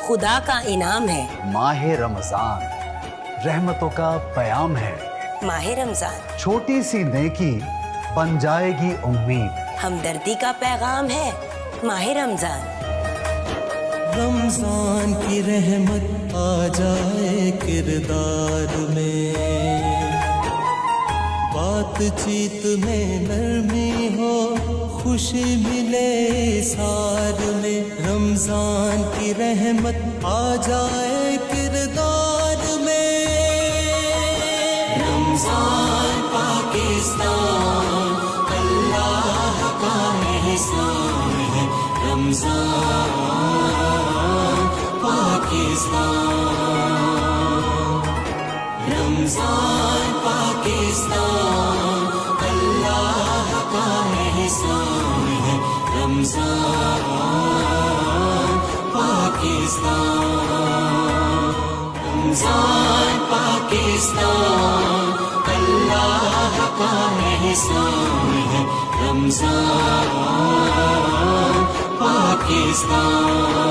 خدا کا انعام ہے۔ ماہ رمضان رحمتوں کا پیام ہے۔ ماہ رمضان چھوٹی سی نیکی بن جائے گی امید۔ ہمدردی کا پیغام ہے۔ ماہ رمضان رمضان کی رحمت آ جائے کردار میں، بات چیت میں نرمی ہو، خوشی ملے سار میں۔ رمضان کی رحمت آ جائے کردار میں۔ رمضان پاکستان اللہ کا احسان ہے۔ رمضان پاکستان، رمضان پاکستان اللہ کا احسان ہے۔ رمضان پاکستان، رمضان پاکستان اللہ کا احسان ہے۔ رمضان پاکستان۔